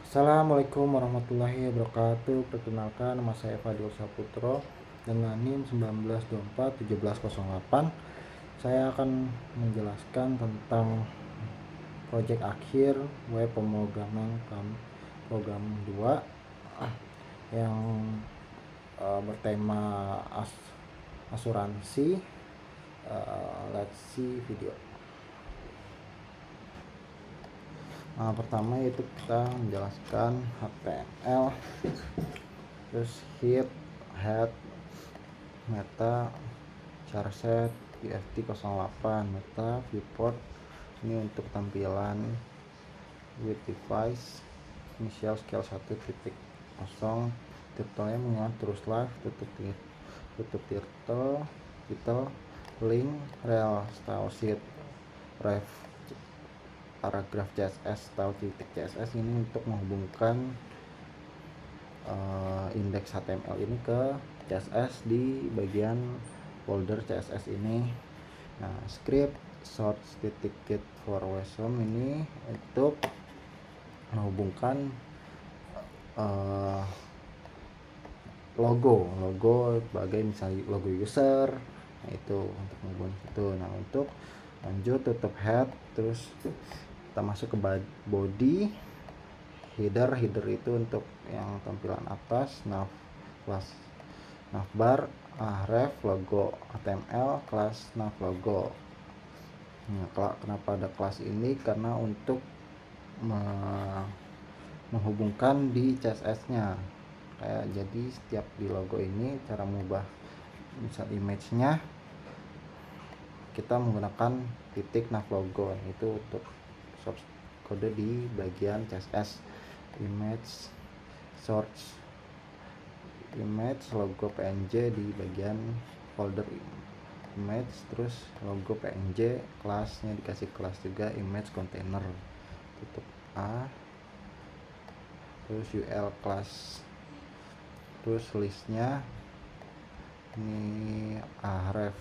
Assalamualaikum warahmatullahi wabarakatuh. Perkenalkan, nama saya Fadil Saputro dengan NIM 19241708. Saya akan menjelaskan tentang proyek akhir web pemrograman program 2 yang bertema asuransi. Let's see video. Pertama yaitu kita menjelaskan HTML, terus head, meta, charset, UFT 08, meta, viewport. Ini untuk tampilan with device, initial scale 1.0, title-nya menguat terus live, tutup title, link, rel, style sheet, ref, paragraf CSS atau titik CSS. Ini untuk menghubungkan indeks HTML ini ke CSS di bagian folder CSS ini. Nah, script source titik get for WSOM ini untuk menghubungkan logo sebagai misalnya logo user. Nah, itu untuk menghubungkan itu. Nah, untuk lanjut tutup head, terus kita masuk ke body, header itu untuk yang tampilan atas, navbar, ref, logo HTML, kelas nav logo. Nah, kenapa ada kelas ini? Karena untuk menghubungkan di CSS-nya. Jadi setiap di logo ini cara mengubah misal image-nya kita menggunakan titik nav logo, itu untuk source kode di bagian CSS. Image source image logo PNG di bagian folder image, terus logo PNG, kelasnya dikasih kelas juga image container, tutup A, terus UL class, terus listnya ini ref,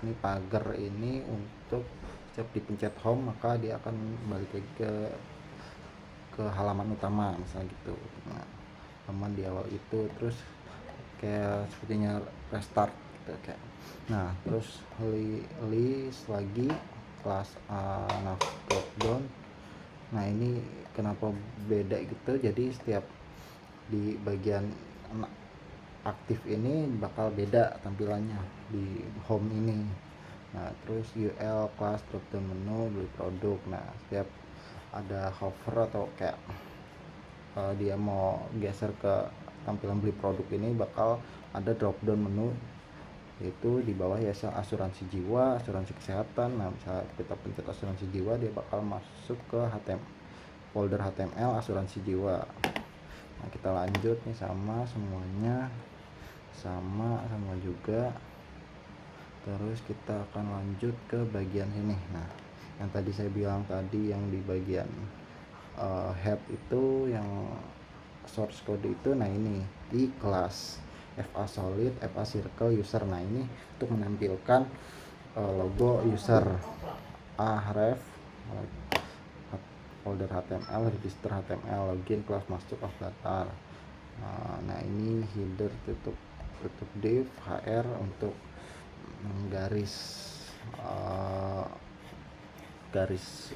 ini pagar ini untuk setiap dipencet home maka dia akan balik lagi ke halaman utama misalnya gitu. Nah, halaman di awal itu, terus kayak sepertinya restart gitu kayak. Nah, terus list lagi kelas nav drop down. Nah, ini kenapa beda gitu, jadi setiap di bagian aktif ini bakal beda tampilannya di home ini. Nah, terus UL class drop down menu beli produk. Nah, setiap ada hover atau kayak dia mau geser ke tampilan beli produk ini bakal ada drop down menu, yaitu di bawah ya asuransi jiwa, asuransi kesehatan. Nah, misalnya kita pencet asuransi jiwa, dia bakal masuk ke folder HTML asuransi jiwa. Nah, kita lanjut nih, sama semuanya sama juga. Terus kita akan lanjut ke bagian sini. Nah, yang tadi saya bilang tadi yang di bagian head itu yang source code itu, nah ini di kelas FA solid, FA circle user. Nah, ini untuk menampilkan logo user, ref, folder HTML, register HTML, login, kelas masuk, of data. Nah, ini header, tutup div, hr untuk garis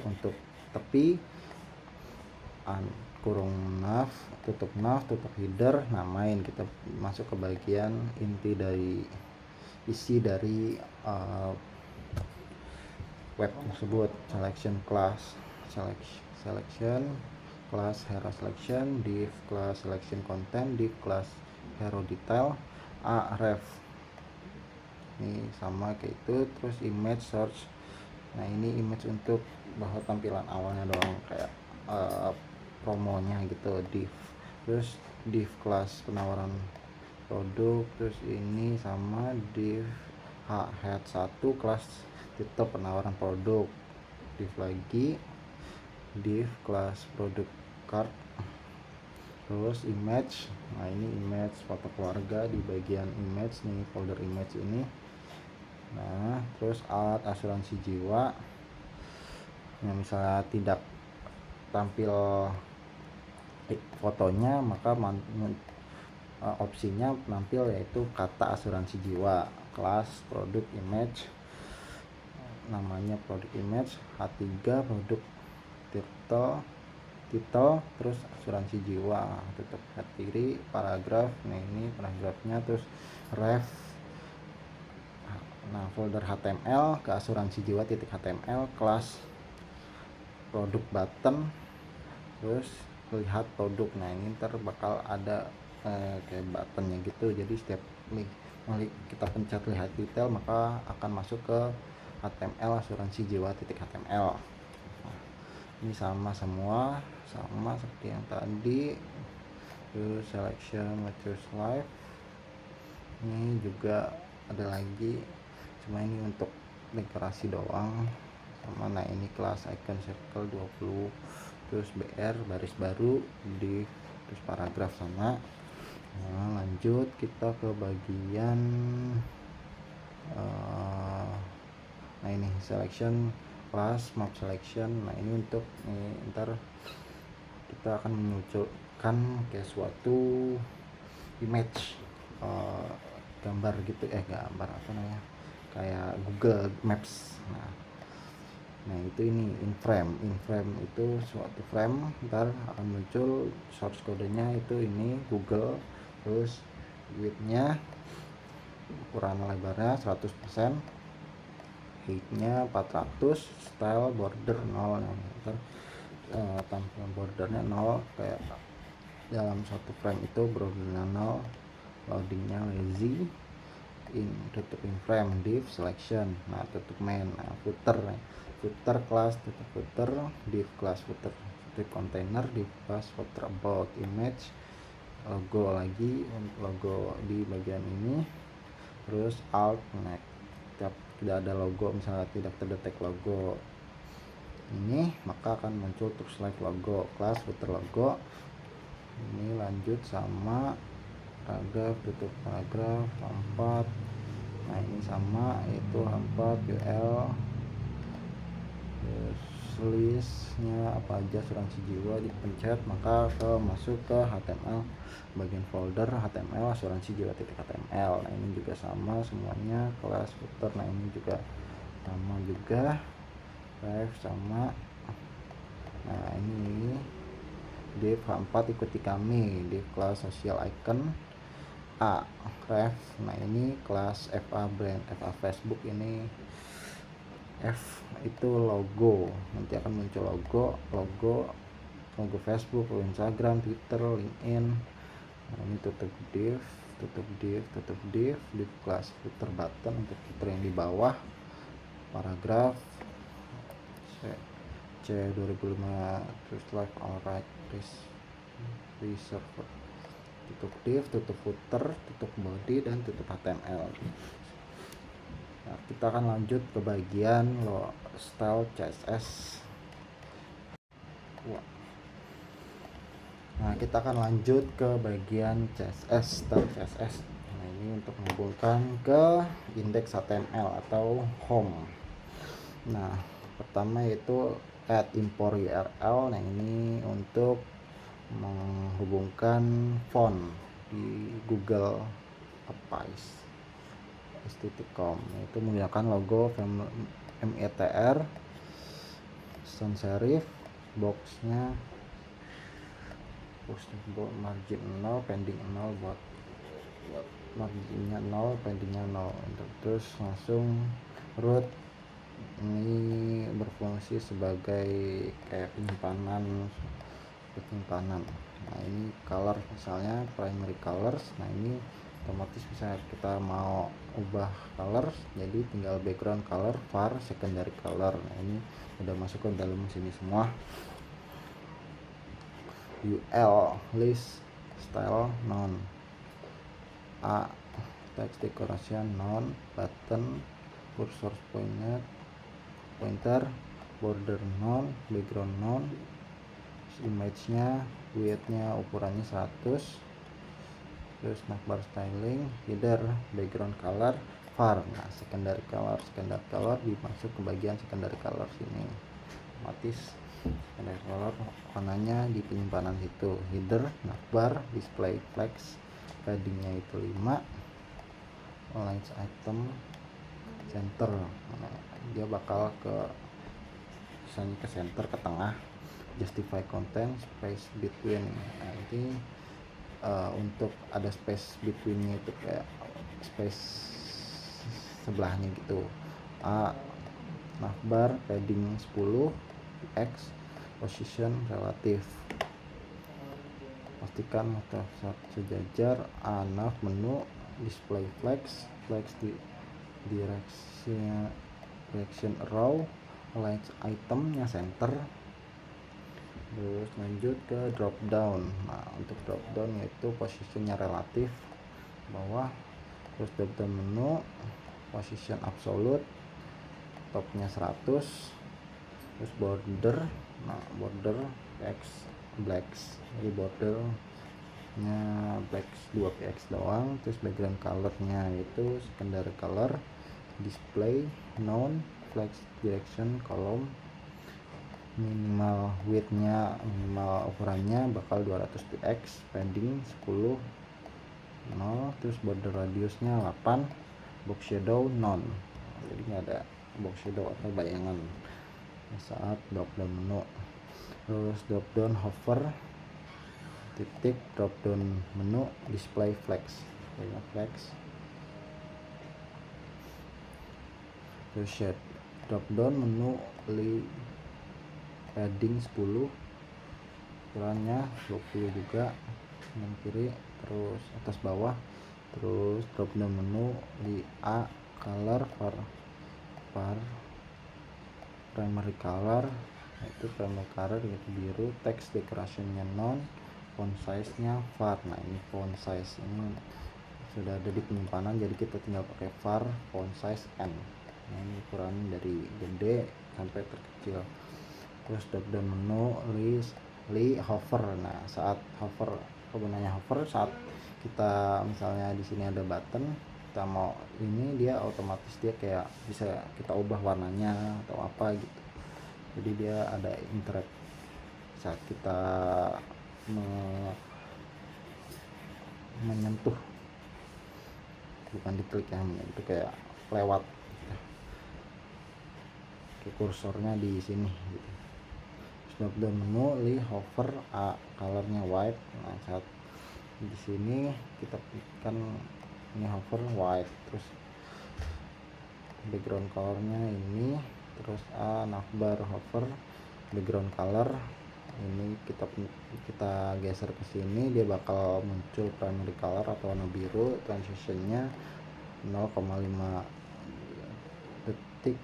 untuk tepi, kurung nav, tutup header. Nah, kita masuk ke bagian isi dari web tersebut. Selection class, hero selection, div class selection content, div class hero detail, ref. Ini sama kayak itu. Terus image search. Nah, ini image untuk bahwa tampilan awalnya doang kayak promonya gitu. Terus div class penawaran produk. Terus ini sama div head 1 kelas titel penawaran produk. Div lagi div kelas produk card. Terus image. Nah, ini image foto keluarga di bagian image nih, folder image ini. Nah, terus alat asuransi jiwa yang misalnya tidak tampil fotonya, maka opsinya nampil yaitu kata asuransi jiwa, kelas produk image, namanya produk image, H3 produk title, terus asuransi jiwa, tutup head kiri, paragraf. Nah ini paragrafnya, terus ref. Nah folder HTML ke asuransi jiwa .html, kelas produk button, terus lihat produk. Nah ini ntar bakal ada kayak buttonnya gitu, jadi setiap kita pencet lihat detail maka akan masuk ke HTML asuransi jiwa .html. Nah, ini sama semua, sama seperti yang tadi. Terus selection materials live, ini juga ada lagi, cuma ini untuk dekorasi doang. Sama, nah ini kelas icon circle 20, terus BR baris baru, div, terus paragraf sama. Nah lanjut kita ke bagian nah ini selection class map selection. Nah ini untuk ntar kita akan memunculkan kayak suatu image, gambar gitu, gambar apa namanya, kayak Google Maps. Nah itu ini in frame itu suatu frame, ntar akan muncul source kodenya itu ini Google, terus widthnya, ukuran lebarnya 100%, heightnya 400, style border 0. Nah, ntar tampilan bordernya 0, kayak dalam satu frame itu bordernya 0, loadingnya lazy, tutup in frame, div selection. Nah tutup main. Nah footer class, tutup footer, div class footer, div container, div class footer, about image, logo lagi, logo di bagian ini, terus alt. Nah tidak ada logo, misalnya tidak terdetek logo ini, maka akan muncul terus like logo, class footer logo. Ini lanjut sama paragraf, tutup paragraf 4. Nah ini sama, itu 4 UL, listnya apa aja asuransi jiwa, dipencet maka masuk ke HTML, bagian folder HTML asuransi jiwa .html. Nah ini juga sama semuanya, kelas footer. Nah ini juga sama juga, ref sama. Nah ini div H4 ikuti kami, div kelas social icon A, ref. Nah ini kelas FA brand, FA Facebook, ini F itu logo, nanti akan muncul logo Facebook, Instagram, Twitter, LinkedIn. Nah ini tutup div kelas footer button untuk footer yang di bawah, paragraf C 2005, terus live alright, reserve, tutup div, tutup footer, tutup body, dan tutup HTML. Nah, kita akan lanjut ke bagian style CSS. Nah kita akan lanjut ke bagian CSS, style CSS. Nah ini untuk menghubungkan ke indeks HTML atau home. Nah pertama yaitu add import URL. Nah ini untuk menghubungkan font di Google Apps.com, itu menggunakan logo METR, sans serif, boxnya margin 0, pending 0, buat marginnya 0, pendingnya 0. Terus langsung root, ini berfungsi sebagai kayak penyimpanan. Nah ini color, misalnya primary colors. Nah ini otomatis bisa kita mau ubah color, jadi tinggal background color, var, secondary color. Nah ini udah masuk ke dalam sini semua. UL list style non, A text decoration non, button cursor pointer border non, background non, image-nya width-nya ukurannya 100, terus navbar styling, header, background color, var. Nah secondary color dimasuk ke bagian secondary color sini, otomatis secondary color warnanya di penyimpanan situ. Header, navbar, display flex, paddingnya itu 5, align item, center. Nah, dia bakal misalnya ke center, ke tengah. Justify content, space between. Nah, ini untuk ada space betweennya itu kayak space sebelahnya gitu. Navbar padding 10, X position relatif, pastikan saat sejajar. Nav menu, display flex di direction arrow, align itemnya center. Terus lanjut ke drop down. Nah, untuk drop down yaitu posisinya relatif bawah. Terus drop down menu, position absolute, topnya 100. Terus border, nah border X blacks, jadi bordernya blacks 2px doang. Terus background colornya itu secondary color, display none, flex direction column. Minimal widthnya, minimal ukurannya bakal 200px, padding 10, 0. Terus border radiusnya 8, box shadow none, jadi nggak ada box shadow atau bayangan saat drop down menu. Terus drop down hover titik, drop down menu, display flex. Terus shade, drop down menu, padding 10, ukurannya 20 juga kanan kiri. Terus atas bawah. Terus drop down menu di A color var primary color, itu primary color yaitu biru. Text decorationnya none, font size nya var. Nah, ini font size ini sudah ada di penyimpanan, jadi kita tinggal pakai var font size N. Nah, ini ukuran dari gede sampai terkecil. Terus drop down menu hover. Nah, saat hover, gunanya hover saat kita misalnya di sini ada button, kita mau ini, dia otomatis dia kayak bisa kita ubah warnanya atau apa gitu. Jadi dia ada interact saat kita menyentuh, bukan diklik ya, itu kayak lewat ke kursornya di sini gitu. Drop down menu hover A colornya white. Nah, saat di sini kita kan ini hover white. Terus background colornya ini. Terus navbar hover background color ini kita geser ke sini, dia bakal muncul primary color atau warna biru. Transitionnya 0,5 detik.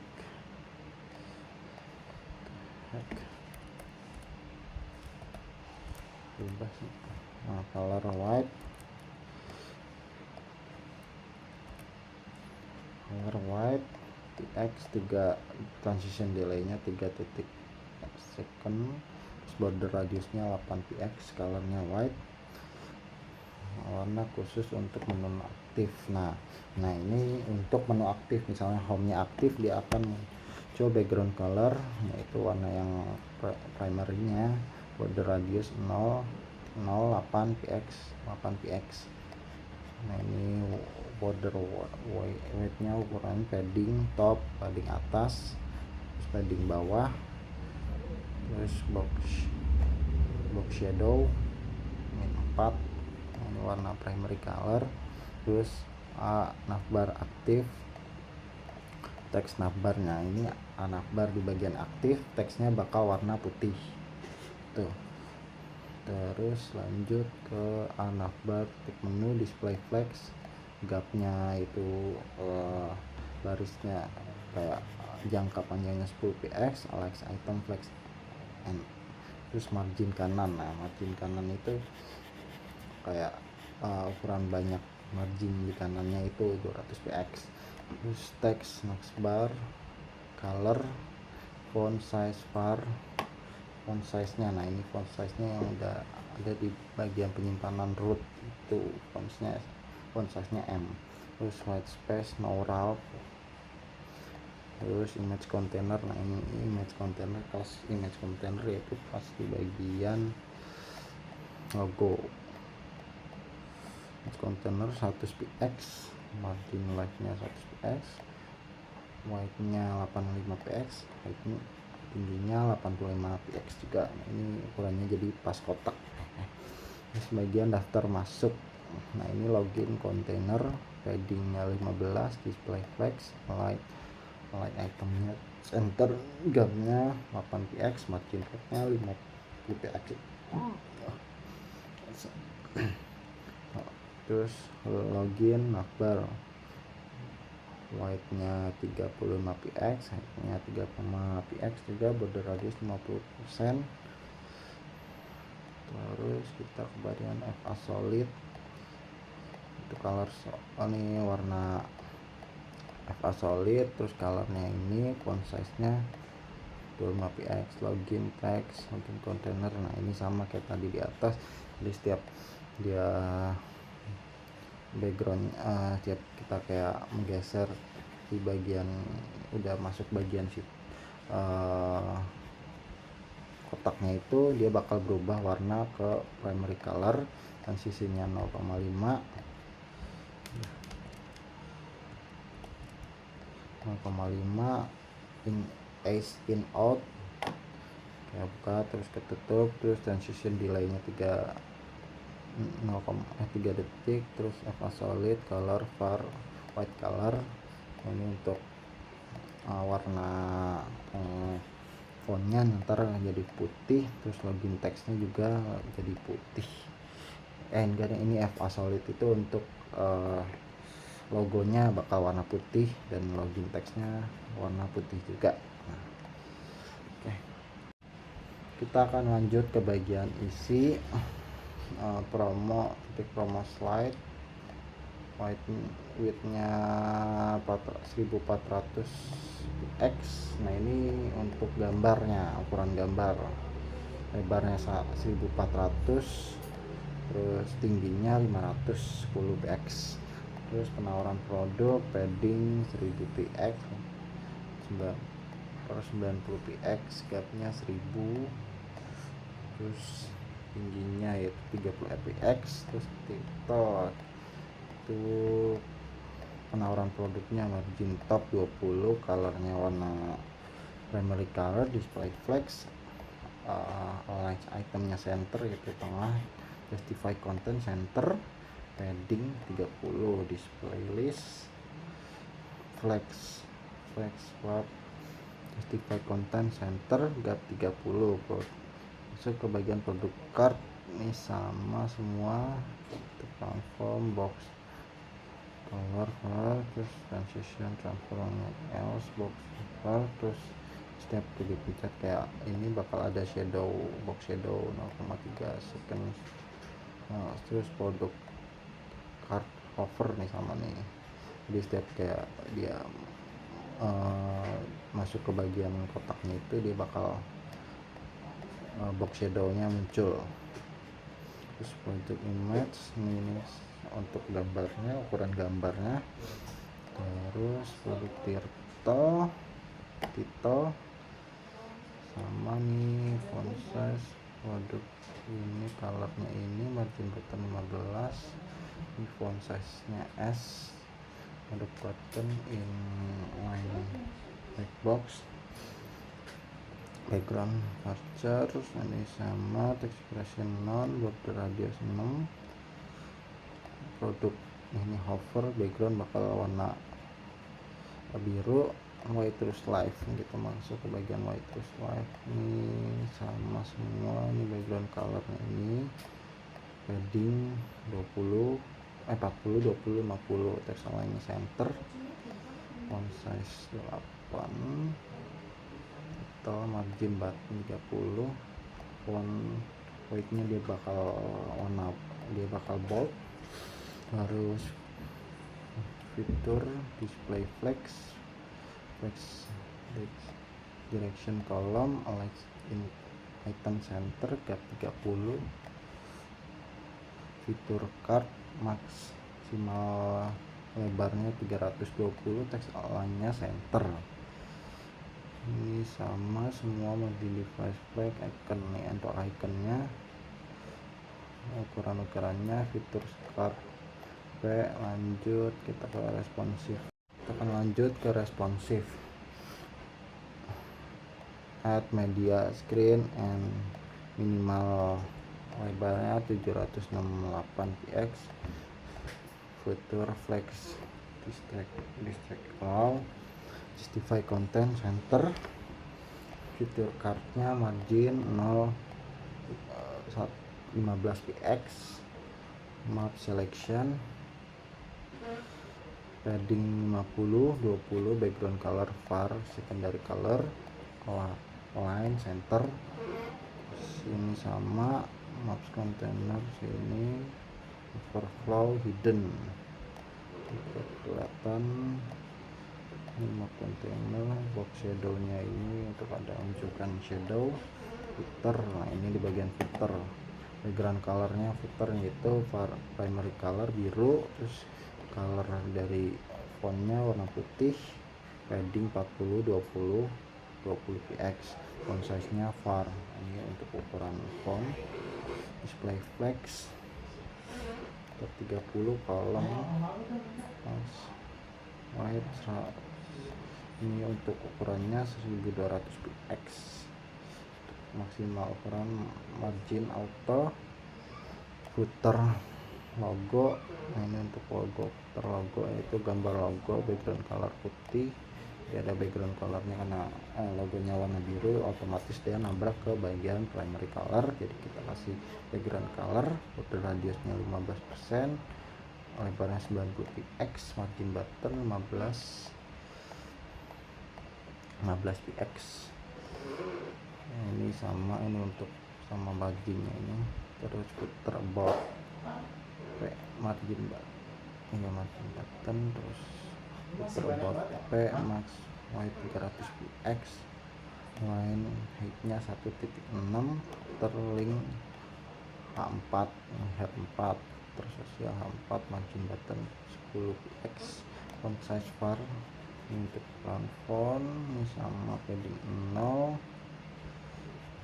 Bebas. Nah, color white, x 3, transition delaynya 3 detik second. Terus border radiusnya 8px, colornya white, warna khusus untuk menu aktif. Nah ini untuk menu aktif, misalnya home-nya aktif, dia akan muncul background color yaitu warna yang primary-nya, border radius 8px. Nah, ini border weight-nya, ukuran padding top, padding atas, terus padding bawah. Terus box shadow min 4, ini warna primary color. Terus navbar aktif, teks navbarnya ini navbar di bagian aktif, teksnya bakal warna putih tuh. Terus lanjut ke navbar menu, display flex, gapnya itu barisnya kayak jangka panjangnya 10px, align item flex N. Terus margin kanan. Nah, margin kanan itu kayak ukuran banyak margin di kanannya itu 200px. Terus text navbar color, font size var, font size nya. Nah, ini font size nya yang udah ada di bagian penyimpanan root itu, font size nya M. Terus white space no wrap, Terus image container, nah ini image container, kelas image container yaitu pas di bagian logo. Image container 100px, margin left nya 100px, white nya 85px, height tingginya 85px juga. Nah, ini ukurannya jadi pas kotak. Sebagian daftar masuk. Nah ini login container, paddingnya 15, display flex, light itemnya center, gamnya 8px, margin nya 50px. Terus login akbar, white nya 35px, height nya 3,px juga, border radius 50%. Terus kita ke bagian FA solid, itu color ini warna FA solid. Terus colornya ini, font size nya 25px, login text, login container. Nah ini sama kayak tadi di atas, jadi setiap dia background setiap kita kayak menggeser di bagian udah masuk bagian kotaknya itu, dia bakal berubah warna ke primary color, dan sisinya 0,5 in ace in out, kayak buka terus ketutup. Terus transition delay nya 3 detik. Terus FA solid, color var white color, ini untuk warna fontnya ntar jadi putih. Terus login textnya juga jadi putih. Enggak, ini FA solid itu untuk logonya bakal warna putih dan login textnya warna putih juga. Nah, oke. Kita akan lanjut ke bagian isi promo slide. Widthnya 1400px. Nah ini untuk gambarnya, ukuran gambar, lebarnya 1400, terus tingginya 510px. Terus penawaran produk, padding 1000px, 90px, gapnya 1000, terus tingginya yaitu 30fpx. Terus TikTok itu penawaran produknya, margin top 20, colornya warna primary color, display flex, align itemnya center yaitu tengah, justify content center, padding 30, display list flex swap, justify content center, gap 30. Masuk ke bagian produk card, ini sama semua, transform box color, terus transition transform else box color. Terus setiap dipencet kayak ini bakal ada box shadow 0,3 second. Terus produk card hover nih sama nih, jadi setiap kayak dia masuk ke bagian kotaknya itu, dia bakal box shadownya muncul. Terus produk image ini untuk gambarnya, ukuran gambarnya. Terus produk Tito sama nih, font size produk ini, colornya ini, margin button 15, ini font size nya S, produk button in line black box, background archer ini sama, text expression non, border radius 6. Produk ini hover, background bakal warna biru, white terus live. Kita masuk ke bagian white terus live, ini sama semua. Ini background colornya ini, padding 40, 20, 50, text align center, font size 8, atau margin button 30, font white-nya dia bakal bold. Harus fitur display flex direction column, align in item center, gap 30, fitur card maksimal lebarnya 320, text align-nya center. Ini sama semua di device flag icon nih untuk iconnya, ukurannya, fitur card. Oke, lanjut kita ke responsif. Kita akan lanjut ke responsif. Add media screen and minimal lebarnya 768 px. Fitur flex distract all, justify content center. Fitur cardnya margin 15 px. Map selection, padding 50, 20, background color var, secondary color, line center. Sini sama maps container, sini overflow hidden, kelihatan ini map container. Box shadownya ini untuk ada unjukan shadow. Filter, nah ini di bagian filter. Background colornya filter yaitu primary color biru, terus color dari fontnya warna putih, padding 40, 20 px, font size nya var. Ini untuk ukuran font. Display flex 30, kolom white. Ini untuk ukurannya 1200 px. Maksimal ukuran margin auto. Footer logo, nah ini untuk logo. Footer logo itu gambar logo, background color putih. Dia ada background colornya karena logonya warna biru, otomatis dia nabrak ke bagian primary color. Jadi kita kasih background color. Footer radiusnya 15%, lebarnya 90 px, margin button 15 px. Nah, ini sama, ini untuk sama marginnya ini. Terus footer about margin button, terus footer about max white 300 px, line height-nya 1.6, terlink H4, head 4, terus sosial H4, margin button 10 px, font size var. Ini untuk font ini sama, padding 0,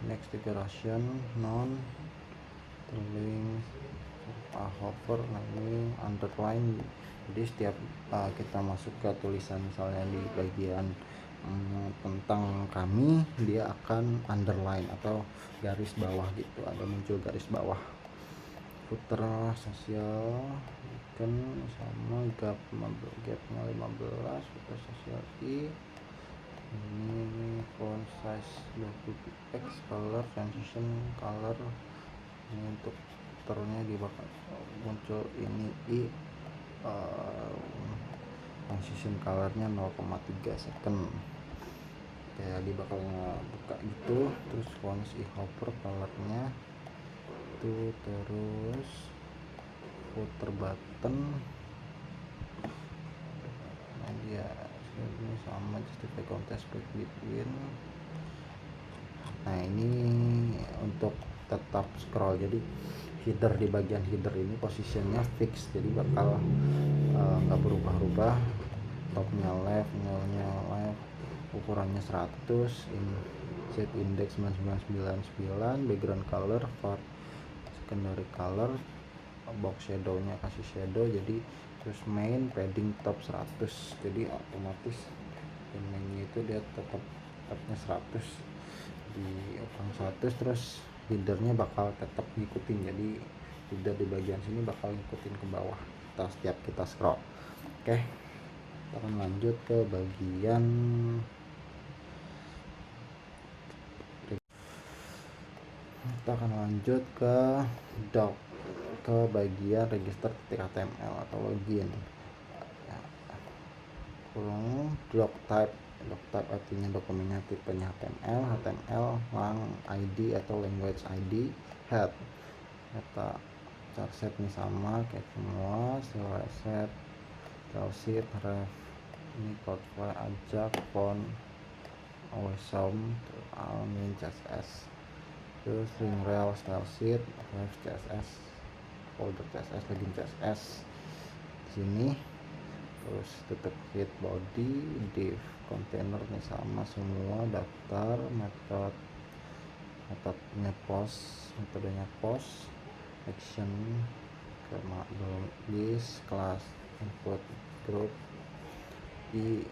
next decoration non, terlink hover. Nah ini underline, jadi setiap kita masuk ke tulisan misalnya di bagian tentang kami, dia akan underline atau garis bawah gitu, ada muncul garis bawah. Footer sosial kan sama, gapnya 15, footer sosial i. Ini font size 20 px, color transition color. Ini untuk footernya di bakal muncul ini i, transition colornya 0,3 second, kayak di bakal buka gitu. Terus font si hover colornya itu, terus footer button, nah dia ini sama, justify content split between. Nah ini untuk tetap scroll, jadi header, di bagian header ini posisinya fix, jadi bakal nggak berubah-ubah. Topnya left, nolnya left, ukurannya 100, set index 9999, background color var, secondary color, box shadownya kasih shadow. Jadi terus main padding top 100, jadi otomatis mainnya itu dia tetapnya 100 di ukuran 100. Terus headernya bakal tetap ngikutin, jadi header di bagian sini bakal ngikutin ke bawah setiap kita scroll. Oke, kita akan lanjut ke bagian doc, ke bagian register.html atau login. Doc type artinya dokumennya tipenya HTML, lang ID atau language ID, head data charset nih sama kayak semua, set sheet, ref, ini code file, ajak, font, awesome, almin css, terus string rel, style sheet, ref css, folder css, login css. Sini terus tutup head body div container nih sama semua, daftar metodenya post action ke list kelas input group i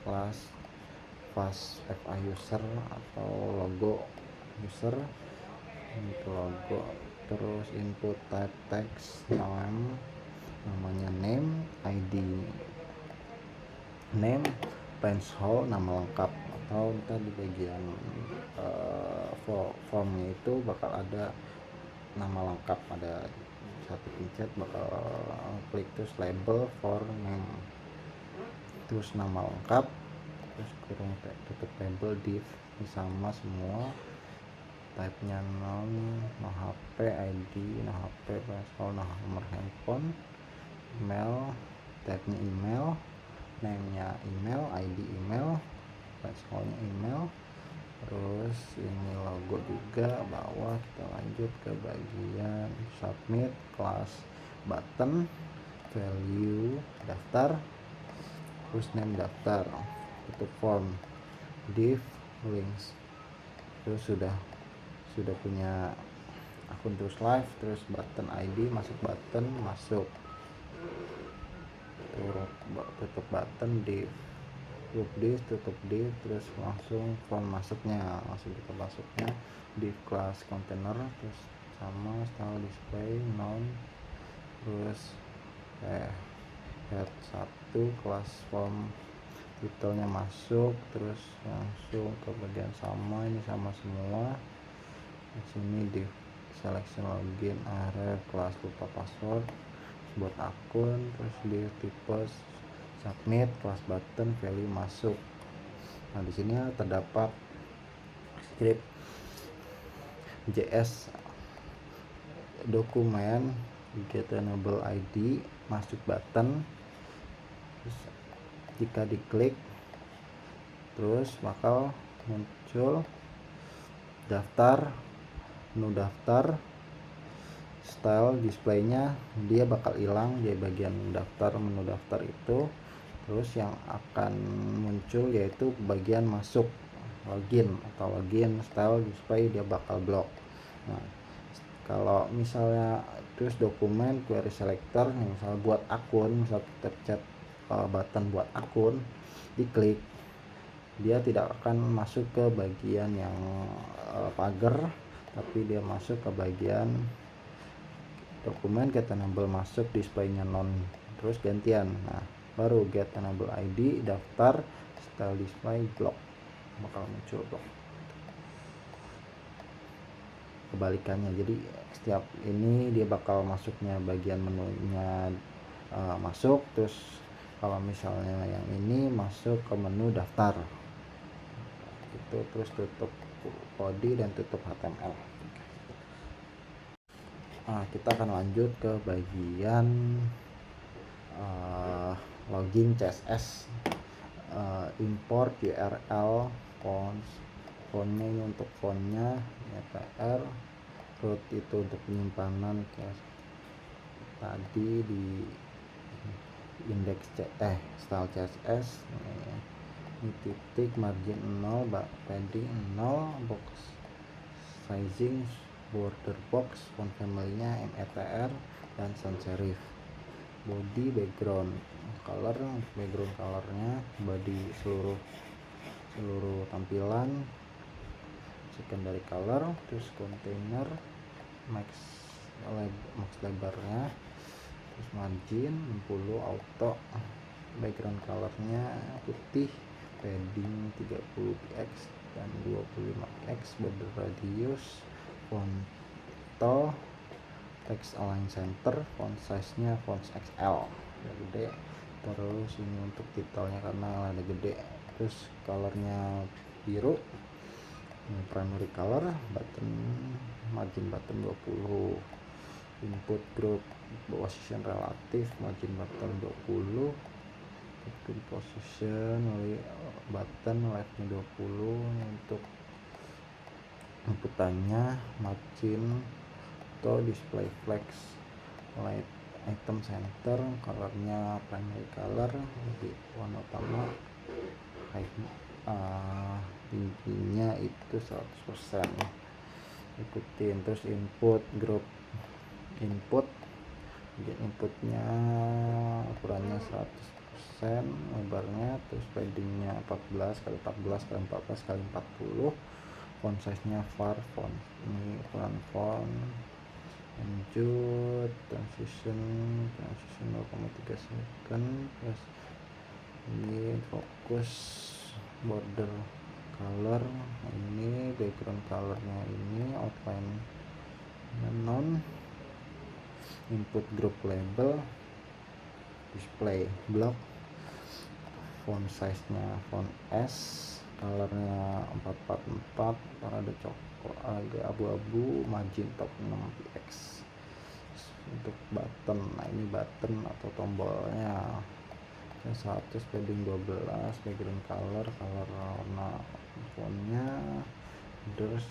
kelas fast FA user atau logo user itu logo, terus input type text namanya name, ID name, range hole nama lengkap, atau kita di bagian formnya itu bakal ada nama lengkap, ada satu pencet bakal klik terus label for name, terus nama lengkap, terus kurung tutup label div sama semua, type nya no HP, ID no HP, password no nomor handphone, email, type nya email, name nya email, ID email, passwordnya email, terus ini logo juga bawah. Kita lanjut ke bagian submit, kelas button, value daftar, terus name daftar, tutup form, div links, terus sudah punya akun terus live, terus button ID masuk, button masuk, tutup button div, tutup div, terus langsung form masuknya, div class container, terus sama style display non, terus head 1 kelas form titelnya masuk, terus langsung ke bagian sama, ini sama semua. Di sini di selection login area kelas lupa password buat akun, terus di tipe submit, kelas button, value masuk. Nah di sini terdapat script JS dokumen get enable ID masuk button, terus jika diklik terus bakal muncul daftar, menu daftar, style displaynya dia bakal hilang di bagian daftar, menu daftar itu. Terus yang akan muncul yaitu bagian masuk login style display dia bakal blok. Nah kalau misalnya terus dokumen query selector nih, misal buat akun, misal kita pencet button buat akun, diklik, dia tidak akan masuk ke bagian yang pagar, tapi dia masuk ke bagian dokumen get enable masuk, displaynya non, terus gantian. Nah baru get enable ID daftar, style display block, bakal muncul blok kebalikannya. Jadi setiap ini dia bakal masuknya bagian menunya masuk, terus kalau misalnya yang ini masuk ke menu daftar itu, terus tutup body dan tutup HTML. Nah, kita akan lanjut ke bagian login CSS, import URL fontnya ini untuk fontnya EPR, root itu untuk penyimpanan tadi di indeks style CSS, ini titik margin 0, padding 0, box sizing, border box, font family-nya METR dan sans serif. Body background color, background colornya body seluruh tampilan, secondary color, terus container max lebarnya, terus margin 60 auto, background colornya putih, padding 30px dan 25x, border radius, font text align center, font size nya font XL ya gede, terus ini untuk titelnya karena ada gede, terus colornya biru, ini primary color, button margin button 20, input group position relatif, margin button 20, position button left nya 20, untuk inputannya margin atau display flex light item center, colornya primary color, lebih warna utama, tingginya itu 100%. Ikutin. Terus input, group input, inputnya ukurannya 100%, lebarnya, terus paddingnya 14 kali 14 kali 14 kali 40, font size nya var font, ini ukuran font, lanjut transition 0,3 second, terus ini fokus, border color, ini background colornya, ini outline non, input group label, display block, font size nya font S, colornya 444, ada coklat, agak abu-abu, margin top 6px. Untuk button, nah ini button atau tombolnya 100, padding 12, background color warna fontnya, terus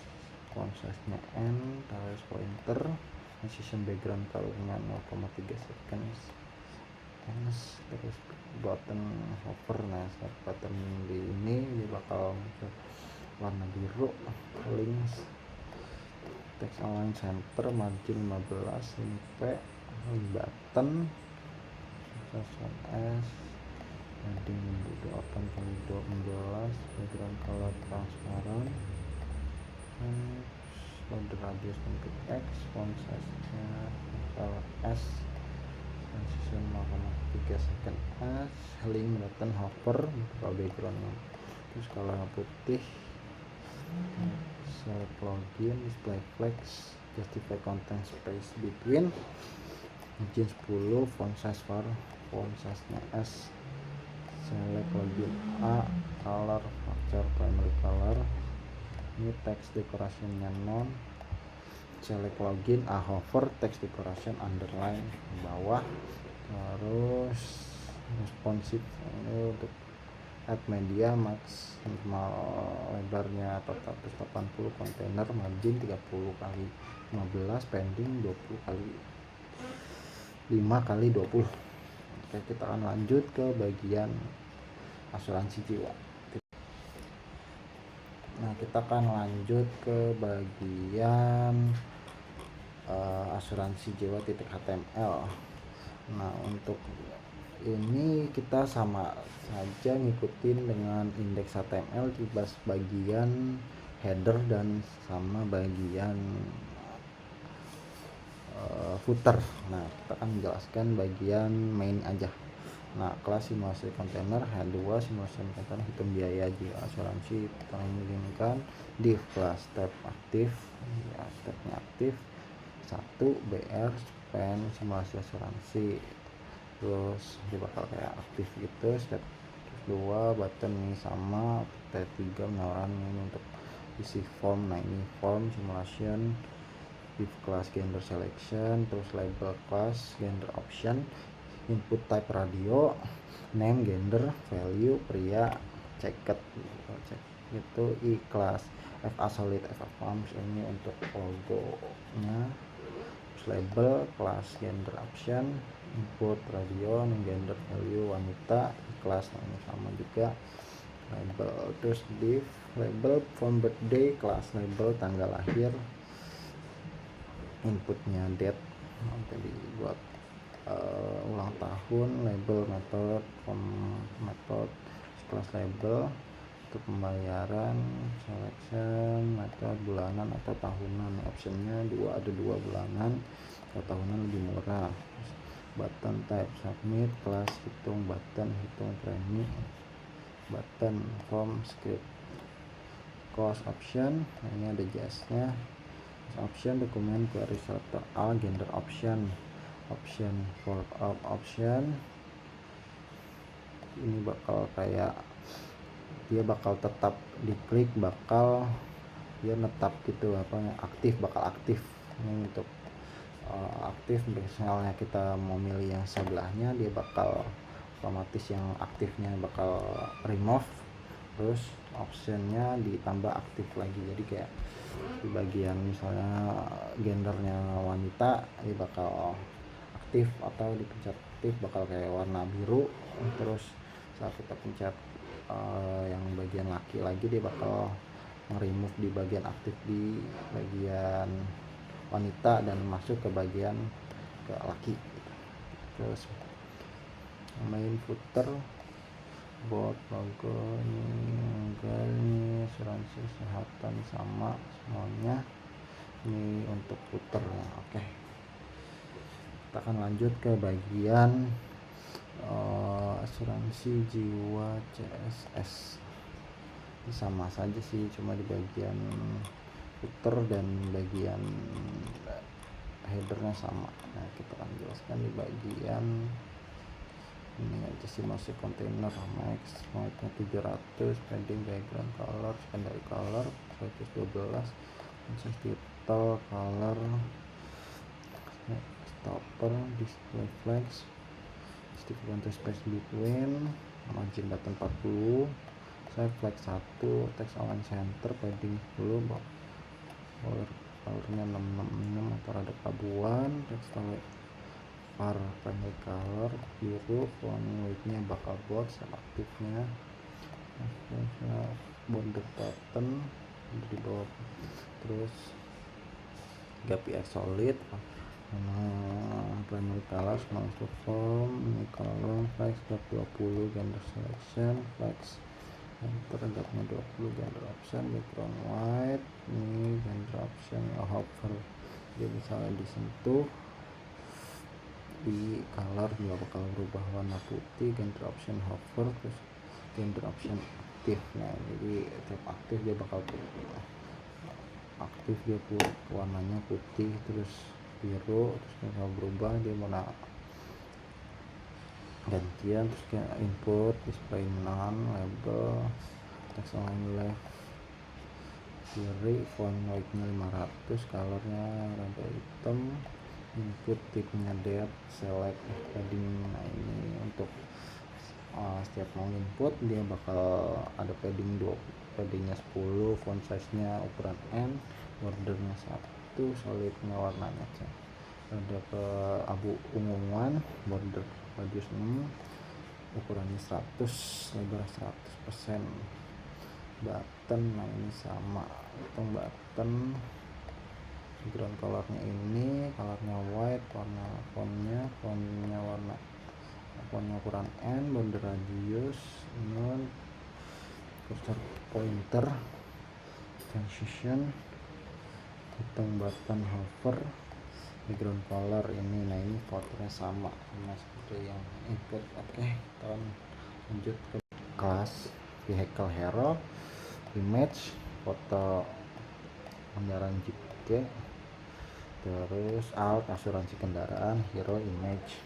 font size nya N, terus pointer, transition background colornya 0,3 seconds, terus button hover. Nah saat button di ini dia bakal muncul warna biru, links, text align center, margin 15, ini P, button, font S, padding 8 kali 12, background color transparan, border radius untuk X, font size nya color S, transition 0,3 second S, link button hover, kalau backgroundnya, terus kalau putih, select login, display flex, justify content space between, margin 10, font size var, font size nya S, select login A, color factor primary color, ini text decoration nya non, select login A hover, text decoration underline di bawah, terus responsive, ini untuk add media, maksimal lebarnya 480, kontainer, margin 30 kali 15, pending 20 kali 5 kali 20. Oke, kita akan lanjut ke bagian asuransi jiwa. Nah, kita akan lanjut ke bagian asuransi jiwa .html. Nah, untuk ini kita sama saja ngikutin dengan indeks HTML di bagian header dan sama bagian footer. Nah, kita akan menjelaskan bagian main aja. Nah, kelas simulasi kontainer, H2 simulasi kontainer, hitung biaya jiwa asuransi, kita mengirimkan div kelas tab aktif, ya, tabnya aktif. 1 BR spend simulasi asuransi, terus dia bakal kayak aktif gitu. Step 2 button ini sama, step 3 menawarkan ini untuk isi form. Nah, ini form simulation, div class gender selection, terus label class gender option, input type radio, name gender, value pria, ceket itu i class, FA solid, FA forms ini untuk logonya, terus label class gender option, input radio, name gender, value wanita, kelas, nah ini sama juga label, terus div label from birthday, kelas label tanggal lahir, inputnya date, nanti dibuat ulang tahun, label method from method, kelas label, untuk pembayaran selection method bulanan atau tahunan, optionnya ada dua, bulanan atau tahunan lebih murah. Button type submit, kelas hitung button, hitung premi, button form script, cost option, nah ini ada jasnya, option dokumen query selector A, gender option, option for out option, ini bakal kayak dia bakal tetap diklik, bakal dia netap gitu, aktif, bakal aktif. Ini untuk aktif, misalnya kita mau milih yang sebelahnya, dia bakal otomatis yang aktifnya bakal remove, terus optionnya ditambah aktif lagi. Jadi kayak di bagian misalnya gendernya wanita, dia bakal aktif atau dipencet aktif bakal kayak warna biru. Terus saat kita pencet yang bagian laki lagi, dia bakal nge-remove di bagian aktif di bagian wanita dan masuk ke bagian ke laki. Terus main footer buat logo ini asuransi kesehatan sama semuanya ini untuk footernya. Oke, kita akan lanjut ke bagian asuransi jiwa CSS. Ini sama saja sih, cuma di bagian footer dan bagian headernya sama. Nah, kita akan jelaskan di bagian ini aja sih, masih kontainer max white 700, padding background color secondary color 112, size title color stopper display flags stick to space between margin button 40, size flag 1, text align center, padding 10, colornya 666 atau ada kelabuan, text var primary color biru, font weightnya bakal bold, selektifnya border button di bawah, terus GPX solid, primary color small form, ini color flex 20, gender selection flex enter gapnya 20, gender option background white, ini gender option hover, dia misalnya disentuh di color dia bakal berubah warna putih, gender option hover, terus gender option aktif. Nah, jadi tiap aktif dia bakal aktif, dia warnanya putih terus biru, terus bakal berubah dia warna gantian, terus kayak input display none, label text align left kiri, font weightnya 500, colornya rada hitam, input tipenya depth, select padding. Nah, ini untuk setiap mau input dia bakal ada padding paddingnya 10, font size nya ukuran N, bordernya 1, solidnya warnanya ada ke abu unguan, border radius 6, ukurannya 100, lebar 100%, button. Nah, ini sama, hitung button, background colornya ini colornya white, warna fontnya warna fontnya ukuran N, border radius non, cursor pointer, transition, hitung button hover, background color ini. Nah, ini fotonya sama seperti yang input. Oke, kita lanjut ke kelas vehicle hero, image, foto kendaraan Jeep G, terus alt asuransi kendaraan, hero image,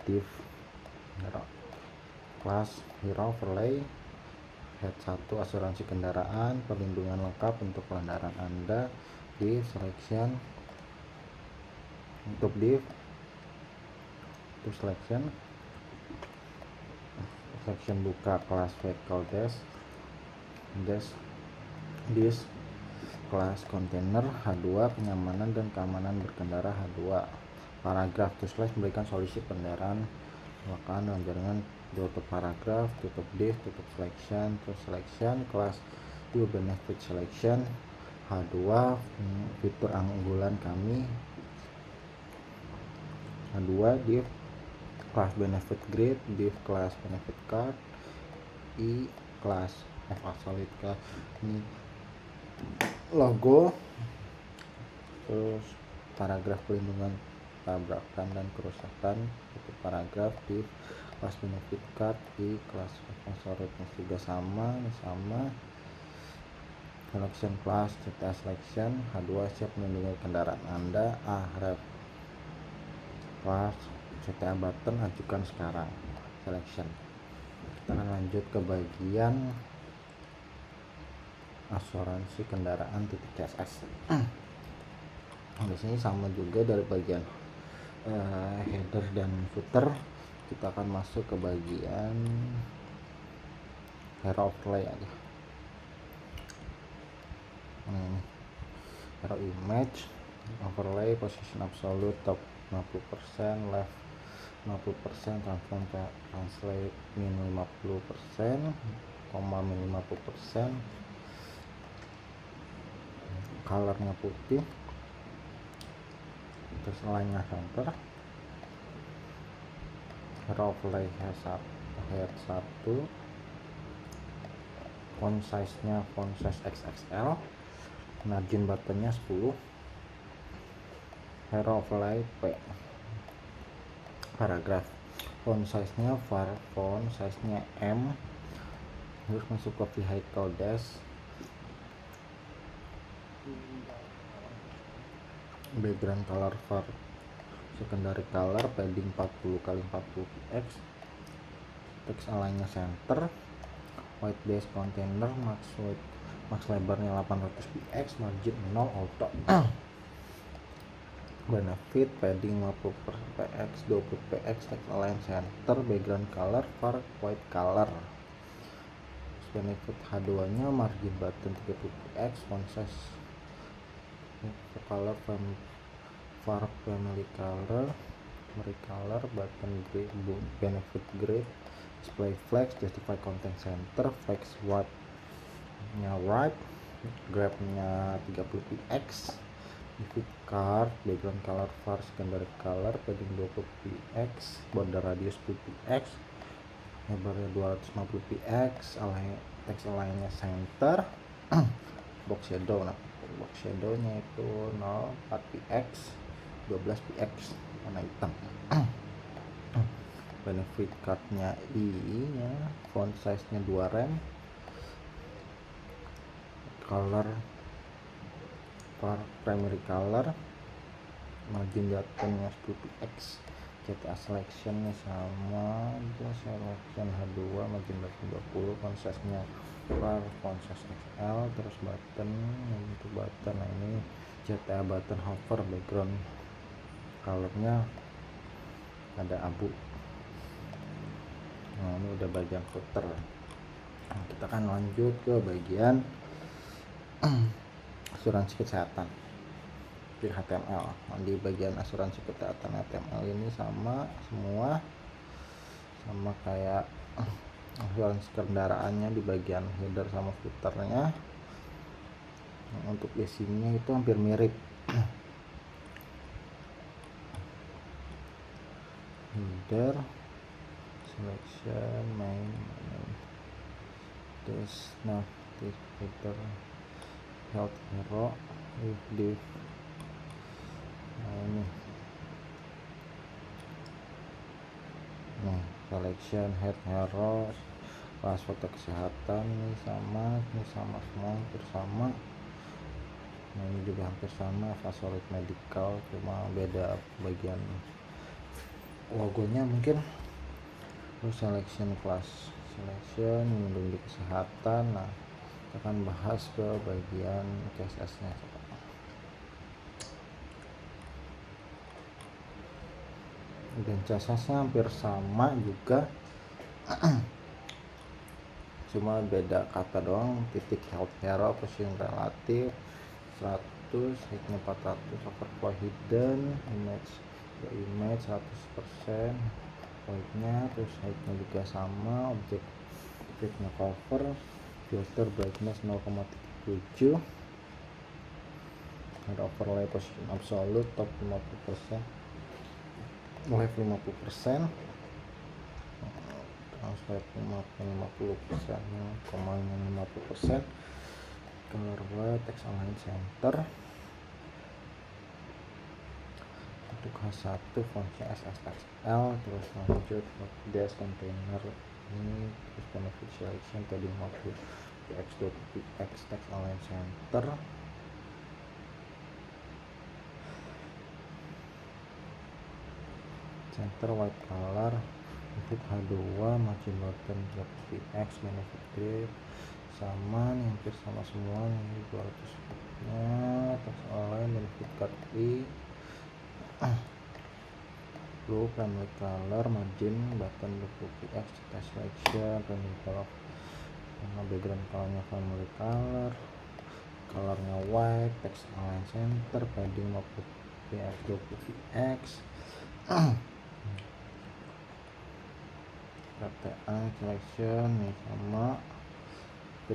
div hero, kelas hero overlay, head 1 asuransi kendaraan, perlindungan lengkap untuk kendaraan Anda, div selection, untuk div to selection buka kelas vehicle dash this kelas kontainer H2 kenyamanan dan keamanan berkendara H2, paragraf to slash memberikan solusi kendaraan kecelakaan dengan jaringan, tutup paragraf, tutup div, tutup selection, terus selection kelas to benefit selection H2 fitur unggulan kami H2, div kelas benefit grid, div kelas benefit card, i kelas solid ke ini logo, terus paragraf perlindungan tabrakan dan kerusakan, itu paragraf, div kelas benefit card, i kelas solidnya juga sama selection class CTA selection H2 siap melindungi kendaraan Anda, ref kelas CTA button ajukan sekarang selection. Kita akan lanjut ke bagian asuransi kendaraan .css. Di sini sama juga dari bagian header dan footer. Kita akan masuk ke bagian hero overlay aja. Nah, ini hero image, overlay position absolute top 50%, left 50%, transform translate min 50%, koma min 50%, colornya putih, terus line-nya center, overlay head 1, font size-nya font size XXL, margin buttonnya 10, hero overlay P, paragraf font size-nya font size-nya M, terus masuk ke vehicle dash, background color var secondary color padding 40 kali 40 px, text align-nya center, white base container max lebarnya 800 px, margin 0 auto. Benefit padding 50 px 20 px, text align center, background color var white color. Benefit H2 nya margin button 30 px, font size color var family color button gray, benefit grid, display flex, justify content center, flex white nya right, grab nya 30 px, benefit card, background color var secondary color padding 20 px, border radius 10 px, lebarnya 250 px, text align-nya center, box shadow. Nah, box shadow-nya itu 0,4 px, 12 px, warna hitam. Benefit card-nya I-nya font size-nya 2 rem, color primary color, margin button-nya 10 px, CTA selection-nya sama aja, selection H2, margin button 20, font size-nya font size XL, terus button untuk button. Nah, ini CTA button hover, background colornya ada abu. Nah, ini udah bagian footer. Nah, kita akan lanjut ke bagian asuransi kesehatan di HTML. Nah, di bagian asuransi kesehatan HTML ini sama kayak asuransi kendaraannya di bagian header sama footernya. Nah, untuk isinya itu hampir mirip. Header, selection, main this, nah this header, health hero, if div. Nah, ini nih selection, head hero, pas foto kesehatan ini sama semua hampir sama. Nah, ini juga hampir sama, favorit medical, cuma beda bagian logonya mungkin. Terus selection class, selection melindungi kesehatan. Nah, kita akan bahas ke bagian CSS-nya. Dan CSS-nya hampir sama juga, cuma beda kata doang. Titik health hero, position relatif 100, height-nya 400, overflow hidden, image 100%, white-nya, terus height-nya juga sama, objeknya cover, filter brightness 0,7, ada overlay position absolute, top 50%, left 50%, translate 50%, komanya 50%, color white, text align center. Untuk H1 fontnya XXL, terus lanjut dash container ini, terus benefit selection padding 50 px 20 px, text align center, white color, benefit H2, margin button 30 px, benefit grid sama nih, hampir sama semua nih, 200 nya, text align, benefit card I, blue primary color, margin button 20 px, text selection, primary color, background colornya primary color, colornya white, text align center, padding 50px 20px, RTA selection nih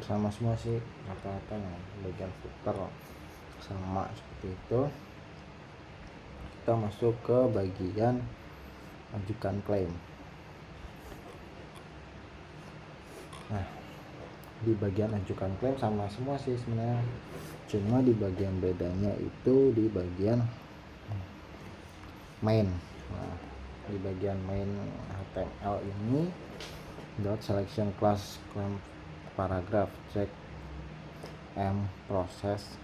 sama semua sih rata-rata ya, bagian footer sama seperti itu. Kita masuk ke bagian ajukan klaim. Nah, di bagian ajukan klaim sama semua sih sebenarnya, cuma di bagian bedanya itu di bagian main. Nah, di bagian main HTML ini dot selection class claim paragraph check m proses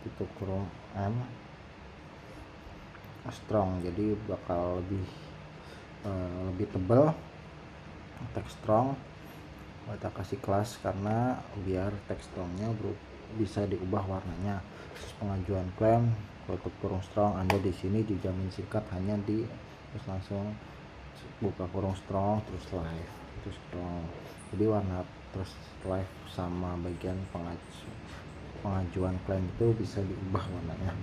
titik kurung m strong, jadi bakal lebih tebal text strong. Kita kasih kelas karena biar text strongnya bisa diubah warnanya. Terus pengajuan klaim tutup kurung strong, Anda di sini dijamin sikat hanya di terus langsung buka kurung strong terus live terus strong, jadi warna terus live sama bagian pengajuan klaim itu bisa diubah warnanya.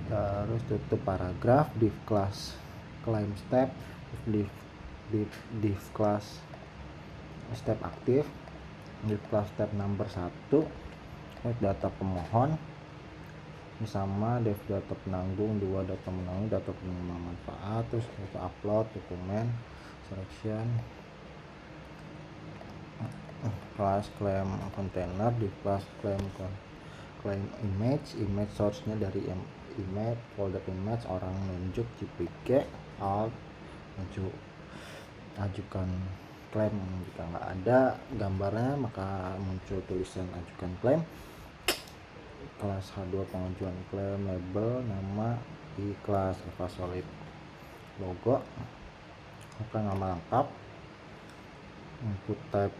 Terus tutup paragraf div class claim step div class step aktif, div class step number 1 data pemohon ini sama div data penanggung 2 data menanggung data penerima manfaat. Terus kita upload dokumen selection class claim container div class claim image source nya dari image folder image orang nunjuk JPG alt ajukan klaim. Jika nggak ada gambarnya maka muncul tulisan ajukan klaim. Kelas H2 pengajuan klaim, label nama di kelas Eva Solid, logo bukan nama lengkap, input type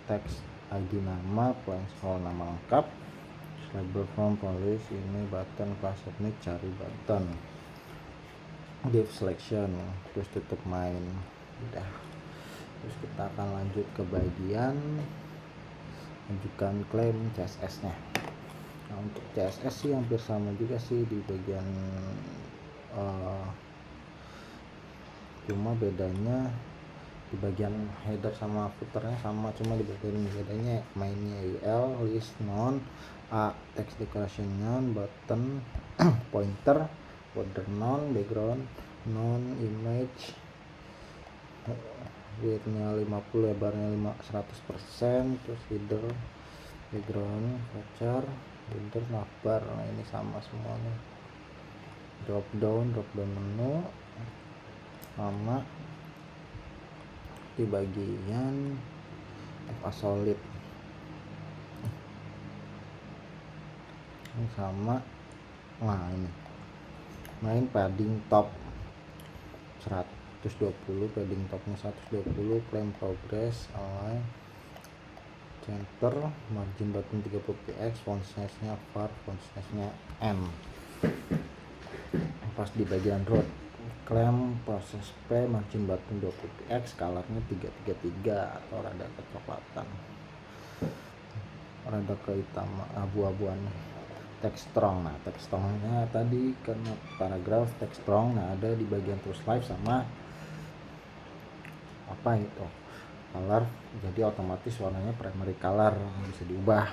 text ID nama, blank scroll nama lengkap, label form polish ini button kelas submit cari button, div selection, terus tutup main. Udah, terus kita akan lanjut ke bagian ajukan klaim CSS nya. Nah, untuk CSS sih hampir sama juga sih di bagian cuma bedanya di bagian header sama footernya sama, cuma di bagian bedanya mainnya UL list non a text decoration non button pointer border non background non image widthnya 50 lebarnya 100%. Terus header background voucher header navbar. Nah ini sama semuanya. Drop down menu sama di bagian Eva Solid ini sama. Nah ini main padding top 120, padding topnya 120, claim progress align center, margin button 30px, font size nya var, font size nya m. Pas di bagian root claim proses P, margin button 20px, colornya 333 atau rada kecoklatan, rada kehitam abu-abuan. Text strong, nah text strongnya tadi karena paragraf text strong, nah ada di bagian terus live sama apa itu color, jadi otomatis warnanya primary color bisa diubah.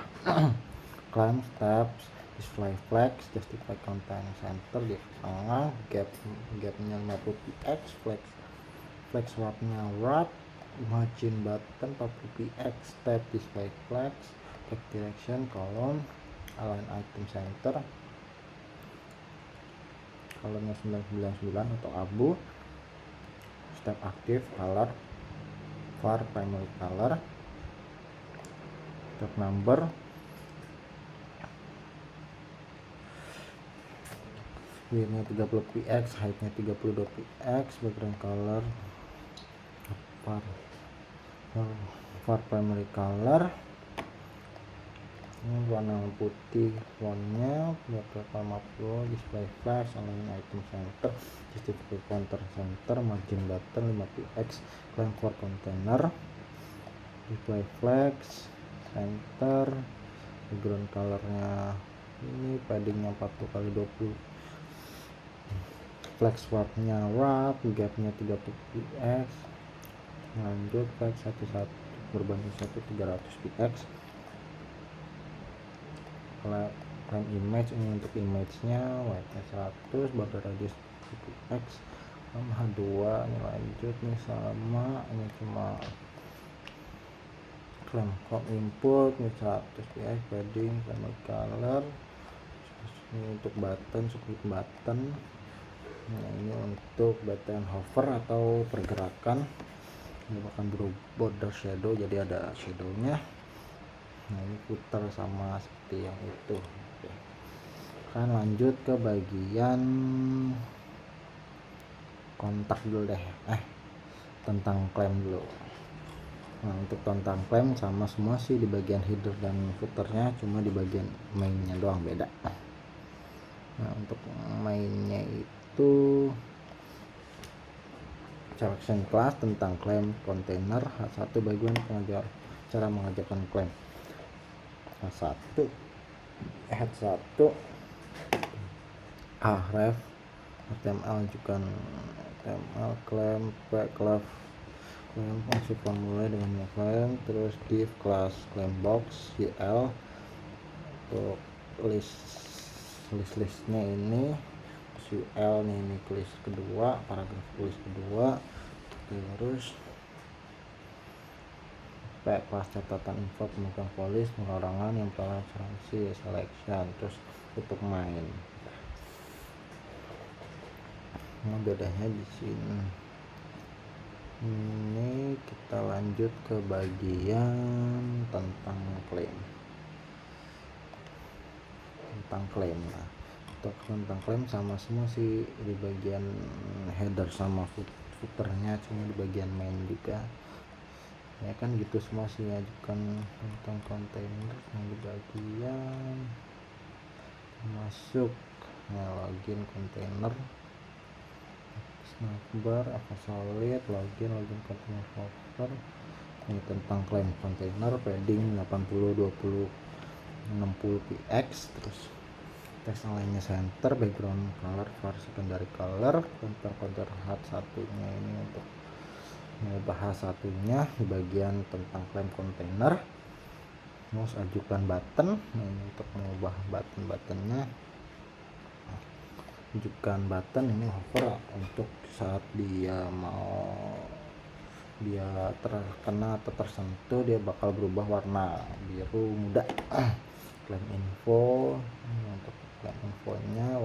Claim steps display flex justify content center di tengah, gapnya 50px, flex warpnya wrap, margin button 40px, step display flex, back direction column, align item center, colornya 999 atau abu, step aktif color var primary color, step number, widthnya 30px, heightnya 32px, background color var primary color, ini warna putih fontnya, berapa 50, display flash, align item center, justify counter center, margin button 5px, claim for container, display flex center, background colornya ini paddingnya 40x20, flex warpnya wrap, gapnya 30 px, lanjut flex 11 berbanding 1 300 px, claim image ini untuk image-nya, white-nya 100, border radius 10 px, H2 ini lanjut nih sama, ini cuma claim input ini 100 px, padding sama color, ini untuk button, split button. Nah ini untuk button hover atau pergerakan, ini akan border shadow jadi ada shadownya. Nah ini putar sama seperti yang itu. Oke. Kan lanjut ke bagian kontak dulu deh, tentang claim dulu. Nah untuk tentang claim sama semua sih di bagian header dan footernya, cuma di bagian mainnya doang beda. Nah untuk mainnya itu selection class tentang claim container, H1 bagian pengajar cara mengajarkan claim, H1 head 1 href HTML ajukan HTML claim claim fungsi formula dengan claim, terus div class claim box CL untuk listnya ini UL nih, ini list kedua, paragraf list kedua, terus kelas catatan info pemegang polis pengurangan yang toleransi selection, terus untuk main. Nah bedanya di sini. Ini kita lanjut ke bagian tentang claim. Nah untuk tentang claim sama semua sih di bagian header sama footernya, cuma di bagian main juga ya kan gitu semua sih. Ajukan tentang kontainer yang di bagian masuk, nah login kontainer, snackbar, apa solid, login kontainer folder. Ini tentang claim kontainer, padding 80 20 60 px, terus text lainnya center, background color var secondary color, tentang counter H1 nya ini untuk bahas satunya di bagian tentang claim container. Terus ajukan button, nah ini untuk mengubah buttonnya. Ajukan button ini hover untuk saat dia terkena atau tersentuh dia bakal berubah warna biru muda. Claim info, untuk claim infonya,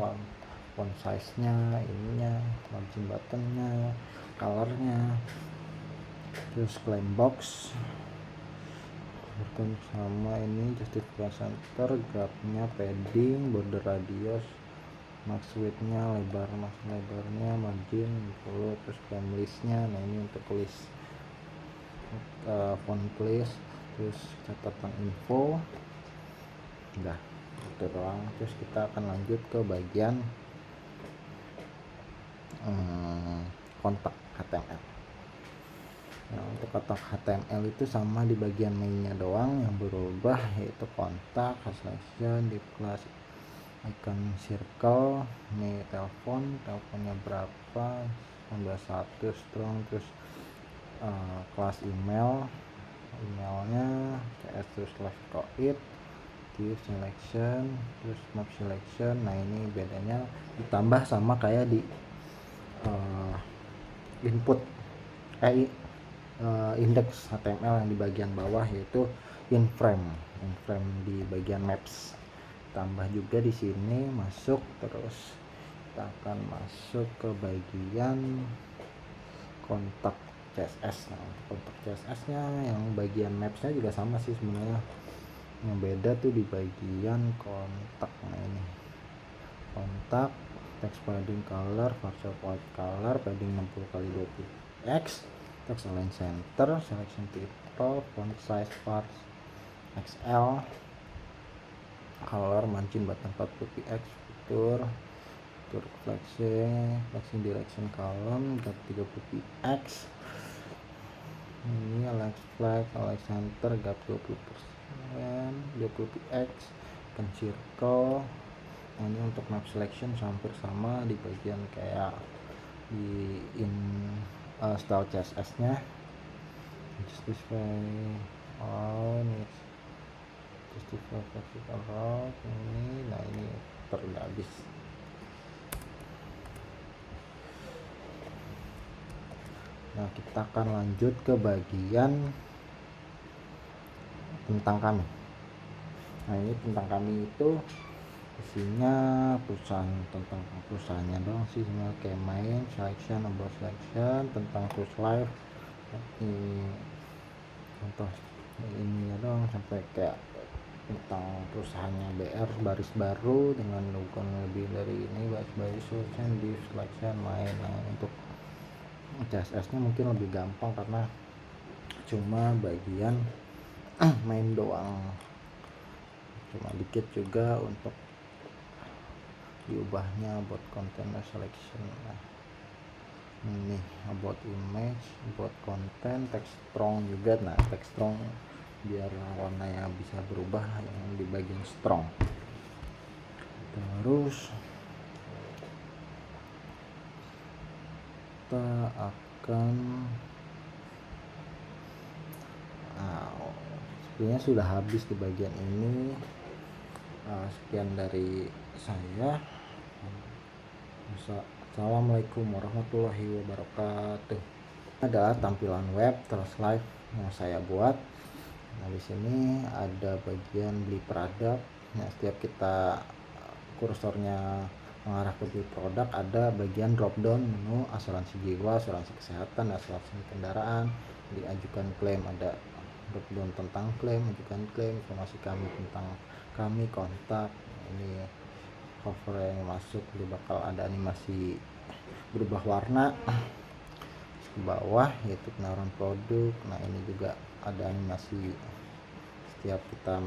font size nya, ininya, margin buttonnya, colornya, terus claim box sama ini justification center, gapnya, padding, border radius, max widthnya, lebarnya, margin 10, terus claim listnya. Nah ini untuk list font list, terus catatan info, udah itu doang. Terus kita akan lanjut ke bagian kontak HTML. Nah untuk kotak HTML itu sama di bagian mainnya doang yang berubah, yaitu kontak, selection, di kelas icon circle, ini teleponnya berapa, 91 strong, terus kelas emailnya cs, terus slash coit, div selection, terus map selection. Nah ini bedanya ditambah sama kayak di input index HTML yang di bagian bawah, yaitu inframe di bagian maps. Tambah juga di sini masuk, terus kita akan masuk ke bagian kontak CSS. Nah kontak CSS nya yang bagian maps-nya juga sama sih sebenarnya, yang beda tuh di bagian kontak. Nah ini kontak, text padding color, partial white color, padding 60x20, text align center, selection title, font size var XL, color, margin button 40px, fitur flexing direction column, gap 30px, ini align flag, align center, gap 20%, dan 20px kan circle. Nah, ini untuk map selection hampir sama di bagian kayak di style CSS nya. Justify all nih, justify vertical route ini. Nah, ini terlalu habis. Nah, kita akan lanjut ke bagian tentang kami. Nah, ini tentang kami itu isinya perusahaan, tentang perusahaannya dong sih, semua kayak main selection, about selection, tentang Trust Life. Ini contoh ini ya dong, sampai kayak tentang perusahaannya BR baris baru dengan logo lebih dari ini, baris baris selection, div selection, main. Nah, untuk CSS nya mungkin lebih gampang karena cuma bagian main doang, cuma dikit juga untuk diubahnya buat content selection. Nah, ini about image, about content, text strong juga. Nah, text strong biar warnanya bisa berubah yang di bagian strong. Terus kita akan sebenarnya sudah habis di bagian ini. Sekian dari saya. Assalamualaikum warahmatullahi wabarakatuh. Adalah tampilan web Trust Life yang saya buat. Nah, di sini ada bagian beli produk. Nah, setiap kita kursornya mengarah ke beli produk, ada bagian drop down menu asuransi jiwa, asuransi kesehatan, asuransi kendaraan, diajukan klaim. Ada drop down tentang klaim, ajukan klaim, informasi kami tentang kami, kontak. Ini cover yang masuk, dia bakal ada animasi berubah warna ke bawah, yaitu penawaran produk. Nah, ini juga ada animasi setiap kita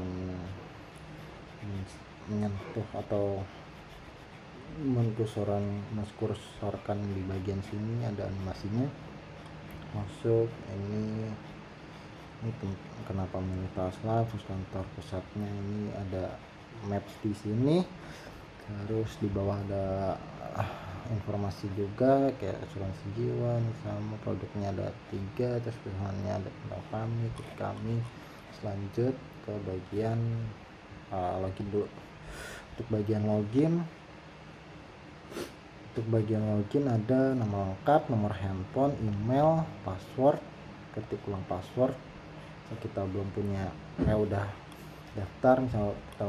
menyentuh atau mengkursorkan di bagian sini, ada animasinya masuk. Ini kenapa milih Tesla, terus kantor pusatnya ini ada maps di sini. Terus di bawah ada informasi juga kayak asuransi jiwa nih, sama produknya ada 3, terus pilihannya ada tentang kami. Selanjut ke bagian login dulu. Untuk bagian login ada nama lengkap, nomor handphone, email, password. Ketik ulang password. So, kita belum punya, udah daftar, misal kita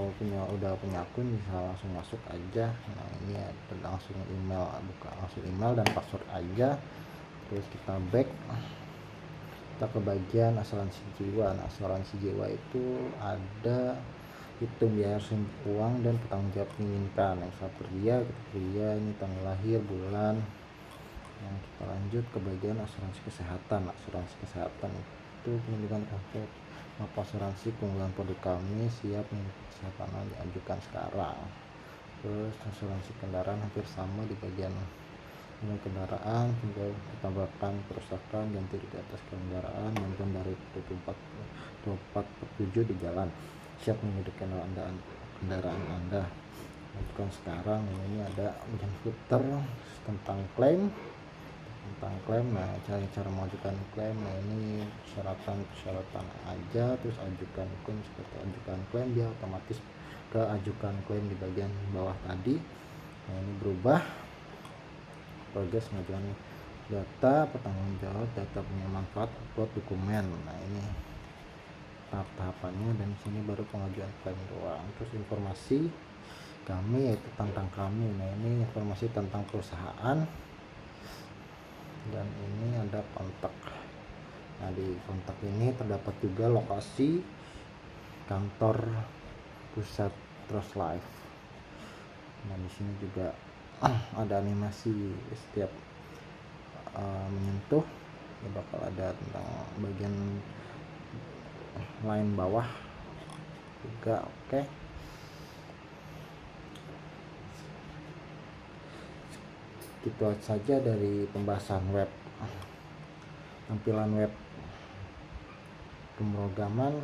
udah punya akun, bisa langsung masuk aja. Nah, ini ada langsung email, buka langsung email dan password aja. Terus kita back, kita ke bagian asuransi jiwa. Nah, asuransi jiwa itu ada hitung biaya uang dan bertanggung jawab menginginkan. Yang saya pria, ini tanggal lahir, bulan. Yang kita lanjut ke bagian asuransi kesehatan. Asuransi kesehatan itu penunjukan kartu apa asuransi keunggulan produk kami, siap kesehatan diajukan sekarang. Terus asuransi kendaraan hampir sama di bagian kendaraan, tinggal ditambahkan kerusakan, ganti di atas kendaraan, bantuan dari 24/7 di jalan, siap menggunakan kendaraan Anda, ajukan sekarang. Ini ada bagian footer tentang klaim. Nah, cara mengajukan klaim. Nah, ini persyaratan aja. Terus ajukan klaim, seperti ajukan klaim dia otomatis ke ajukan klaim di bagian bawah tadi. Nah, ini berubah progres pengajuan data, pertanggung jawab data punya manfaat, upload dokumen. Nah, ini tahap-tahapannya, dan sini baru pengajuan klaim doang. Terus informasi kami, yaitu tentang kami. Nah, ini informasi tentang perusahaan, dan ini ada kontak. Nah, di kontak ini terdapat juga lokasi kantor pusat Trust Life. Nah, di sini juga ada animasi setiap menyentuh, ya bakal ada tentang bagian line bawah juga. Oke. Gitu saja dari pembahasan web, tampilan web pemrograman.